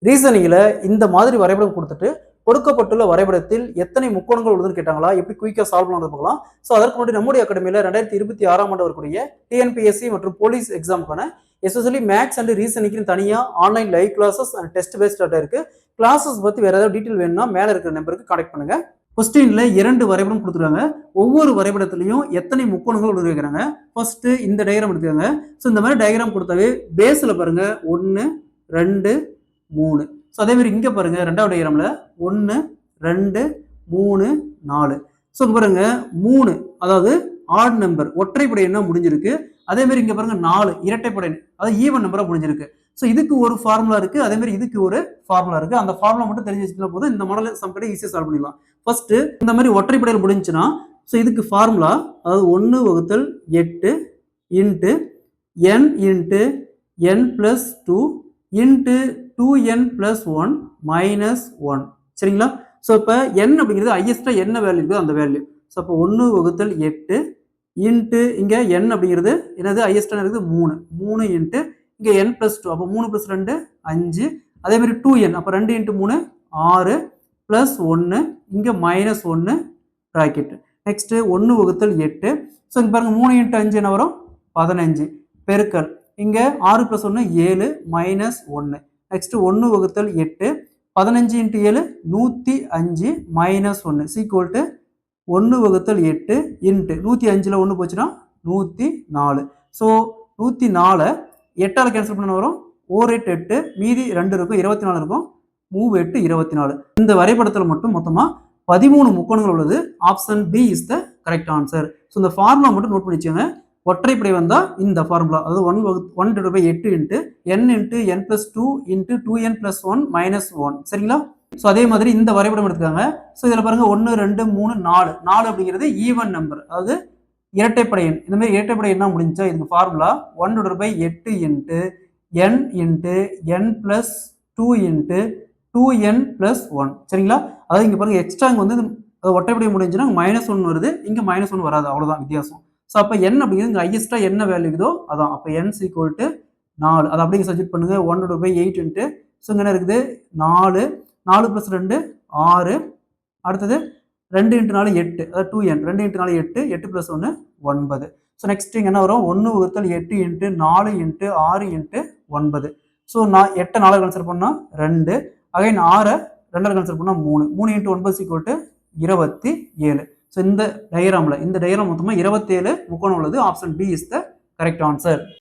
ரீசனிங்ல இந்த மாதிரி வரைபடம் கொடுத்துட்டு கொடுக்கப்பட்டுள்ள வரைபடத்தில் எத்தனை முக்கோணங்கள் உள்ளதுன்னு கேட்டாங்களா, எப்படி குயிக்கா சால்வ் பண்ணுறது பார்க்கலாம். ஸோ அதற்கு முன்னாடி நம்முடைய அகாடமியில் 2026ஆம் ஆண்டு வரக்கூடிய டிஎன்பிஎஸ்சி மற்றும் போலீஸ் எக்ஸாமுக்கான எஸ்பெஷலி மேக்ஸ் அண்ட் ரீசனிங்னு தனியாக online live classes and test based data இருக்கு. கிளாஸஸ் பற்றி வேற ஏதாவது டீட்டெயில் வேணும்னா மேலே இருக்கிற நம்பருக்கு கான்டெக்ட் பண்ணுங்க. கொஸ்டின்ல 2 வரைபடம் கொடுத்துருக்காங்க. ஒவ்வொரு வரைபடத்திலையும் எத்தனை முக்கோணங்கள் உருவாக்குறாங்க. ஃபர்ஸ்ட் இந்த டயக்ராம் எடுத்துக்காங்க. ஸோ இந்த மாதிரி டயக்ராம் கொடுத்தாவே பேஸ்ல பாருங்க 1 2 3. ஸோ அதே மாதிரி இங்க பாருங்க ரெண்டாவது டயக்ராம்ல 1 2 3 4. ஸோ இங்க பாருங்க 3 அதாவது ஆட் நம்பர் ஒற்றைப்படை எண்ணா முடிஞ்சிருக்கு. அதே மாதிரி இங்க பாருங்க 4 இரட்டைப்படை அதாவது ஈவன் நம்பரா முடிஞ்சிருக்கு. ஸோ இதுக்கு ஒரு ஃபார்முலா இருக்கு, அதே மாதிரி இதுக்கு ஒரு ஃபார்முலா இருக்கு. அந்த ஃபார்முலா மட்டும் தெரிஞ்சு வச்சுக்கிட்டா போதும், இந்த மாடல் சம் கூட ஈஸியாக சால்வ் பண்ணிடலாம். ஃபர்ஸ்ட் இந்த மாதிரி ஒற்றைப்படையில் முடிஞ்சுன்னா ஸோ இதுக்கு ஃபார்முலா அதாவது 1 வகுத்தல் 8 into n into n plus 2 into 2n plus 1 minus 1. சரிங்களா? ஸோ இப்போ n அப்படிங்கிறது ஹையஸ்டா என்ன வேல்யூ இருக்கோ அந்த வேல்யூ. ஸோ அப்போ 1 வகுத்தல் 8 இன்ட்டு இங்கே n அப்படிங்கிறது என்னது ஹையஸ்டாக இருக்குது 3 இன்ட்டு இங்கே n பிளஸ் 2. அப்போ 3 பிளஸ் 2 5. அதே மாதிரி 2n அப்போ 2 இன்ட்டு 3 6 பிளஸ் 1 இங்கே மைனஸ் 1 ப்ராக்கெட். நெக்ஸ்ட் 1 வகுத்தல் 8. ஸோ இங்கே பாருங்க 3 இன்ட்டு 5 என்ன வரும் 15 பெருக்கல் இங்கே 6 பிளஸ் 1 7 மைனஸ் 1. நெக்ஸ்ட் 1 வகுத்தல் 8 15 இன்ட்டு 7 105 மைனஸ் 1 சீக்குவல் டு 1 வகுத்தல் 8 இன்ட்டு 105ல் 1 போச்சுன்னா 104. ஸோ 104 8ஆல் கேன்சல் பண்ண வரும் 1 8 8 மீதி 2 இருக்கும் 24 இருக்கும் 3 8 24. இந்த வரைபடத்தில் மட்டும் மொத்தமாக 13 முக்கோணங்கள் உள்ளது. Option B is the correct answer. So இந்த ஃபார்முலா மட்டும் நோட் பண்ணி வச்சுக்கோங்க. ஒற்றைப்படை வந்தால் இந்த ஃபார்முலா அதாவது 1/8 into n into n plus 2 into 2n plus 1 minus 1. சரிங்களா? ஸோ அதே மாதிரி இந்த வரைபடம் எடுத்துக்காங்க. ஸோ இதில் பாருங்க 1 2 3 4 அப்படிங்கிறது ஈவன் நம்பர் அதாவது இரட்டைப்படை எண். இந்த மாதிரி இரட்டைப்படை எண்ணா முடிஞ்சா இதுக்கு formula 1/8 into n into n plus 2 into 2n plus 1. சரிங்களா? அதாவது இங்கே பாருங்க எக்ஸ்ட்ரா இங்கே வந்து ஒற்றைப்படை முடிஞ்சுன்னா மைனஸ் 1 வருது, இங்கே மைனஸ் 1 வராது, அவ்வளோதான் வித்தியாசம். ஸோ அப்போ n அப்படிங்கிறது இங்கே ஹையஸ்டா என்ன வேல்யூ இருக்குதோ அதான். அப்போ n ஈக்குவல் டு 4. அதை அப்படிங்க சப்ஜெக்ட் பண்ணுங்க 1/8 இன்ட்டு ஸோ இங்கே என்ன இருக்குது 4 பிளஸ் 2 6. அடுத்தது 2 இன்ட்டு 4 8 அதாவது 2n 2 into 4 8 8 plus 1 9. So next இங்கே என்ன வரும் 1 வகுத்தல் 8 into 4 into 6 into 9. So 8 4 consider பண்ணால் 2 அகைன் 6 2 கன்சிடர் பண்ணால் 3 இன்ட்டு 9 ஈக்குவல் டு 27. ஸோ இந்த டயக்ராம் மொத்தமாக 27 முக்கோணம் உள்ளது. Option B is the correct answer.